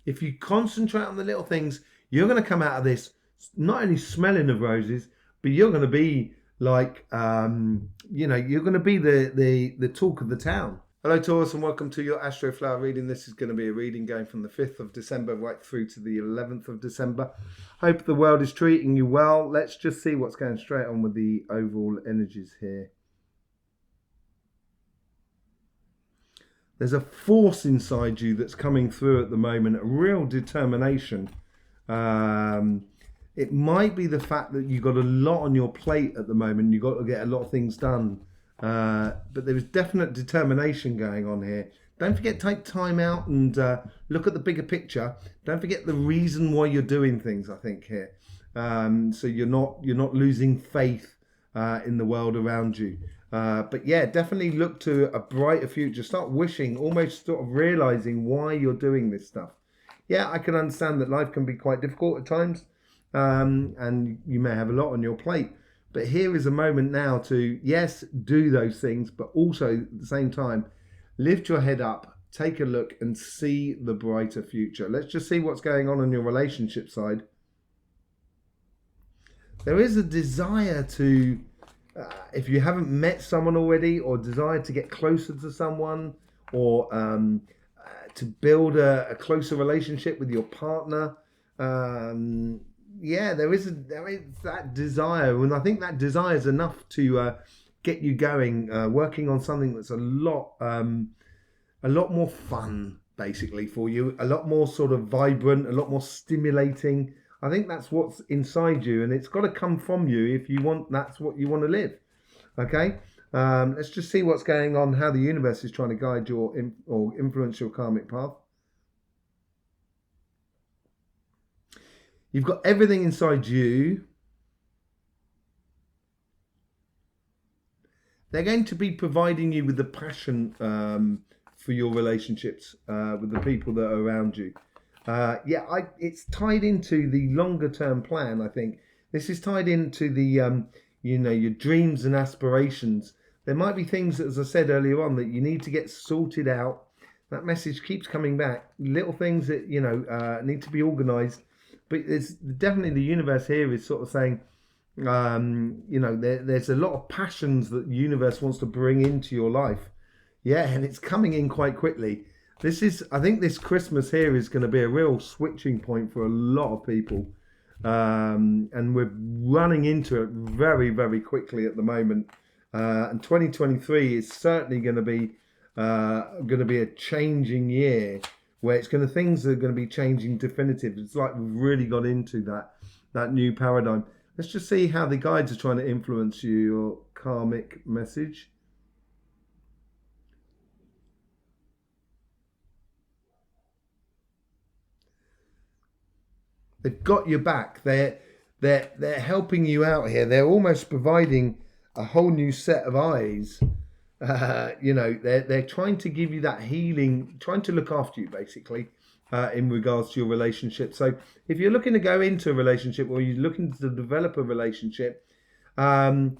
if you concentrate on the little things, you're going to come out of this not only smelling of roses, but you're going to be like, you're going to be the talk of the town. Hello, Taurus, and welcome to your Astroflower reading. This is going to be a reading going from the 5th of December right through to the 11th of December. Hope the world is treating you well. Let's just see what's going straight on with the overall energies here. There's a force inside you that's coming through at the moment, a real determination. It might be the fact that you've got a lot on your plate at the moment. You've got to get a lot of things done. But there is definite determination going on here. Don't forget to take time out and look at the bigger picture. Don't forget the reason why you're doing things, I think, here. So you're not losing faith in the world around you. But yeah, definitely look to a brighter future. Start wishing, almost sort of realizing why you're doing this stuff. Yeah, I can understand that life can be quite difficult at times. And you may have a lot on your plate. But here is a moment now to, yes, do those things, but also at the same time, lift your head up, take a look and see the brighter future. Let's just see what's going on your relationship side. There is a desire to, if you haven't met someone already, or desire to get closer to someone, or to build a closer relationship with your partner. Yeah, there is that desire, and I think that desire is enough to get you going, working on something that's a lot more fun, basically, for you, a lot more sort of vibrant, a lot more stimulating. I think that's what's inside you, and it's got to come from you if you want. That's what you want to live. Okay, let's just see what's going on, how the universe is trying to guide your or influence your karmic path. You've got everything inside you. They're going to be providing you with the passion for your relationships with the people that are around you. It's tied into the longer term plan, I think. This is tied into the, your dreams and aspirations. There might be things, as I said earlier on, that you need to get sorted out. That message keeps coming back. Little things that, need to be organised. But there's definitely, the universe here is sort of saying, there's a lot of passions that the universe wants to bring into your life. Yeah, and it's coming in quite quickly. I think this Christmas here is going to be a real switching point for a lot of people. And we're running into it very, very quickly at the moment. And 2023 is certainly going to be a changing year, where things are going to be changing definitive. It's like we've really got into that new paradigm. Let's just see how the guides are trying to influence your karmic message. They've got your back. They're helping you out here. They're almost providing a whole new set of eyes. They're trying to give you that healing, trying to look after you, basically, in regards to your relationship. So if you're looking to go into a relationship, or you're looking to develop a relationship, I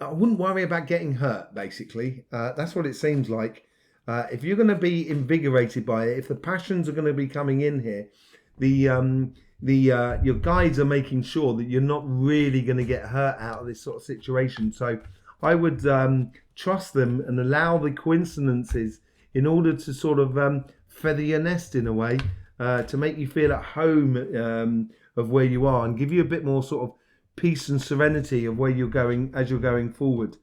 wouldn't worry about getting hurt, basically. That's what it seems like. If you're going to be invigorated by it, if the passions are going to be coming in here, your guides are making sure that you're not really going to get hurt out of this sort of situation. So I would trust them and allow the coincidences in order to sort of feather your nest in a way, to make you feel at home of where you are, and give you a bit more sort of peace and serenity of where you're going as you're going forward.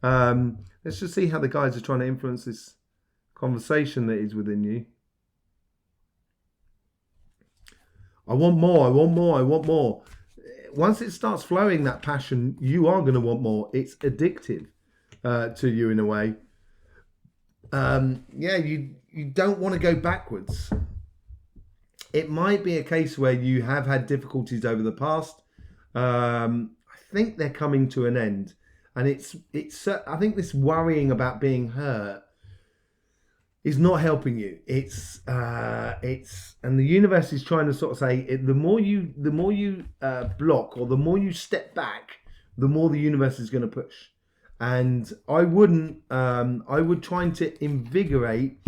Let's just see how the guides are trying to influence this conversation that is within you. I want more, I want more, I want more. Once it starts flowing, that passion, you are going to want more. It's addictive to you in a way. You don't want to go backwards. It might be a case where you have had difficulties over the past. I think they're coming to an end, and it's. I think this worrying about being hurt is not helping you. And the universe is trying to sort of say, the more you block, or the more you step back, the more the universe is going to push. And I wouldn't. I would try to invigorate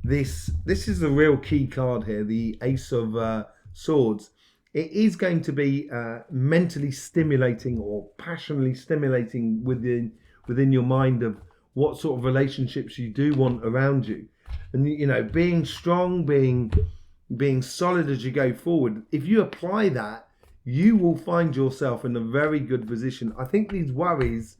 this. This is the real key card here, the Ace of Swords. It is going to be mentally stimulating or passionately stimulating within your mind of what sort of relationships you do want around you, and you know, being strong, being solid as you go forward. If you apply that, you will find yourself in a very good position. I think these worries,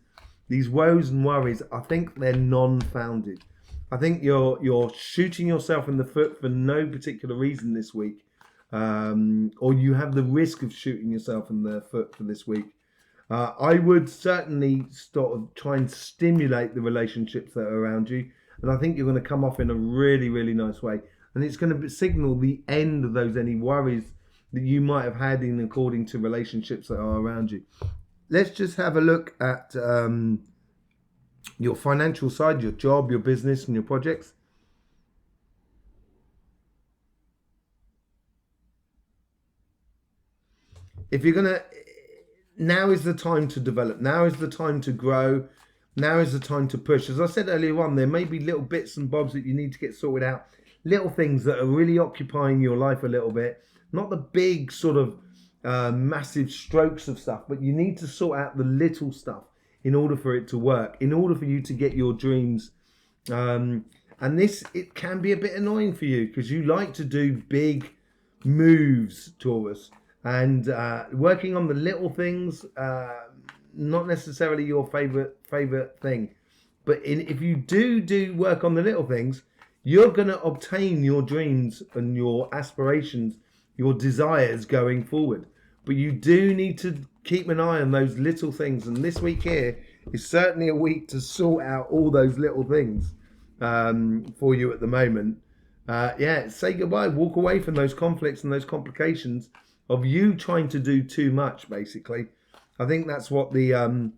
these woes and worries, I think they're non-founded. I think you're shooting yourself in the foot for no particular reason this week. Or you have the risk of shooting yourself in the foot for this week. I would certainly sort of try and stimulate the relationships that are around you, and I think you're going to come off in a really, really nice way. And it's going to signal the end of those any worries that you might have had in according to relationships that are around you. Let's just have a look at your financial side, your job, your business, and your projects. If you're going to, now is the time to develop. Now is the time to grow. Now is the time to push. As I said earlier on, there may be little bits and bobs that you need to get sorted out. Little things that are really occupying your life a little bit. Not the big sort of massive strokes of stuff, but you need to sort out the little stuff in order for it to work, in order for you to get your dreams. And this, it can be a bit annoying for you because you like to do big moves, Taurus. And working on the little things, not necessarily your favorite thing. But if you do work on the little things, you're going to obtain your dreams and your aspirations, your desires going forward. But you do need to keep an eye on those little things. And this week here is certainly a week to sort out all those little things for you at the moment. Yeah, say goodbye, walk away from those conflicts and those complications of you trying to do too much, basically. I think that's what the,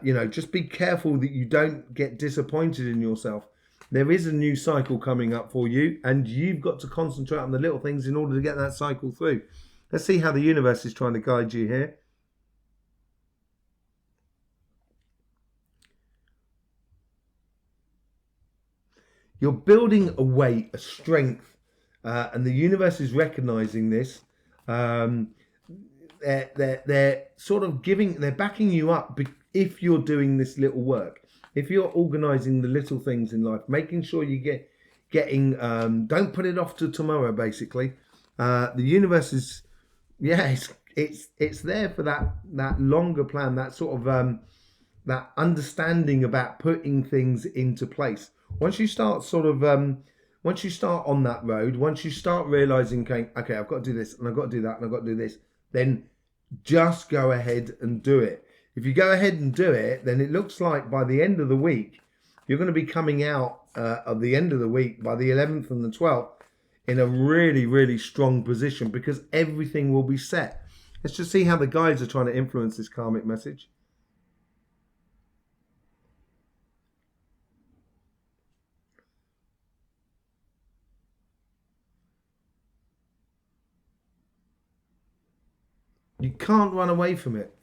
you know, just be careful that you don't get disappointed in yourself. There is a new cycle coming up for you, and you've got to concentrate on the little things in order to get that cycle through. Let's see how the universe is trying to guide you here. You're building a weight, a strength, and the universe is recognizing this. They're sort of they're backing you up if you're doing this little work, if you're organizing the little things in life, making sure you getting don't put it off to tomorrow, basically. The universe is, yeah, it's there for that longer plan, that sort of that understanding about putting things into place. Once you start sort of once you start on that road, once you start realizing, okay, I've got to do this, and I've got to do that, and I've got to do this, then just go ahead and do it. If you go ahead and do it, then it looks like by the end of the week, you're going to be coming out of the end of the week, by the 11th and the 12th, in a really, really strong position, because everything will be set. Let's just see how the guides are trying to influence this karmic message. You can't run away from it.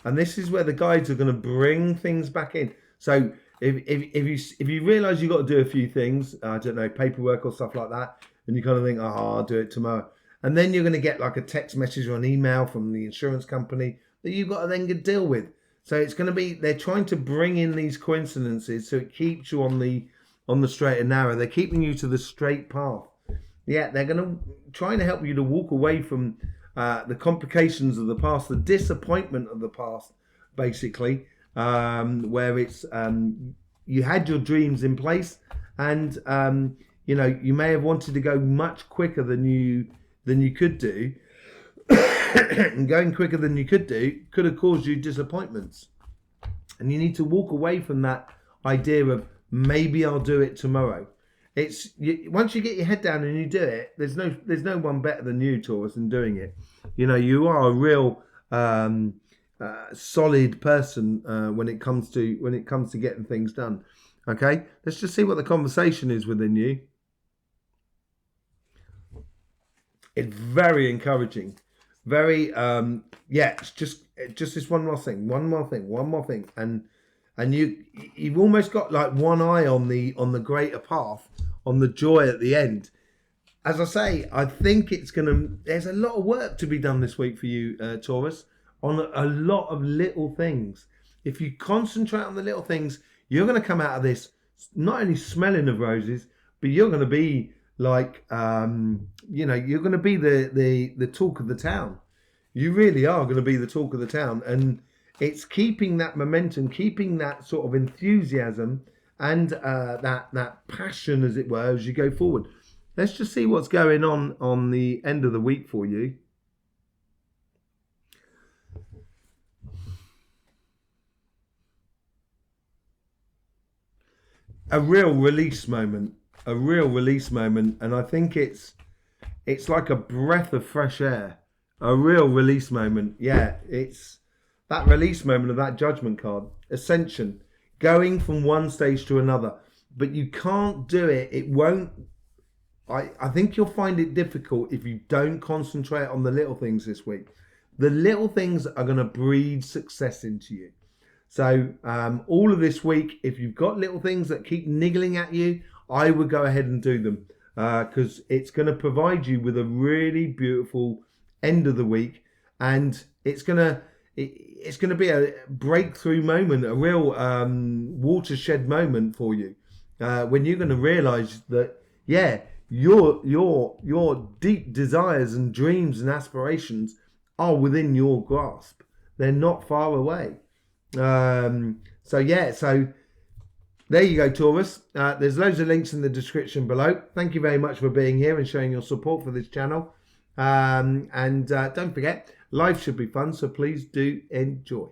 And this is where the guides are going to bring things back in. So if you realize you've got to do a few things, I don't know, paperwork or stuff like that, and you kind of think, oh, I'll do it tomorrow. And then you're going to get like a text message or an email from the insurance company that you've got to then deal with. So it's going to be, they're trying to bring in these coincidences so it keeps you on the straight and narrow. They're keeping you to the straight path. Yeah, they're going to try to help you to walk away from the complications of the past, the disappointment of the past, basically, where it's you had your dreams in place, and you know, you may have wanted to go much quicker than you could do, and going quicker than you could do could have caused you disappointments, and you need to walk away from that idea of maybe I'll do it tomorrow. It's once you get your head down and you do it, there's no one better than you, Taurus, in doing it. You know, you are a real solid person when it comes to getting things done. Okay, let's just see what the conversation is within you. It's very encouraging, very yeah. It's just this one more thing, and and you've almost got like one eye on the greater path, on the joy at the end. As I say, I think there's a lot of work to be done this week for you, Taurus, on a lot of little things. If you concentrate on the little things, you're going to come out of this not only smelling of roses, but you're going to be like, you're going to be the talk of the town. You really are going to be the talk of the town. And it's keeping that momentum, keeping that sort of enthusiasm and that passion, as it were, as you go forward. Let's just see what's going on the end of the week for you. A real release moment, and I think it's like a breath of fresh air, a real release moment. Yeah, it's that release moment of that judgment card, ascension, going from one stage to another. But you can't do it. It won't. I think you'll find it difficult if you don't concentrate on the little things this week. The little things are going to breed success into you. So all of this week, if you've got little things that keep niggling at you, I would go ahead and do them because it's going to provide you with a really beautiful end of the week, and it's going to be a breakthrough moment, a real watershed moment for you when you're going to realise that your deep desires and dreams and aspirations are within your grasp. They're not far away. So there you go, Taurus. There's loads of links in the description below. Thank you very much for being here and showing your support for this channel. And don't forget, life should be fun, so please do enjoy.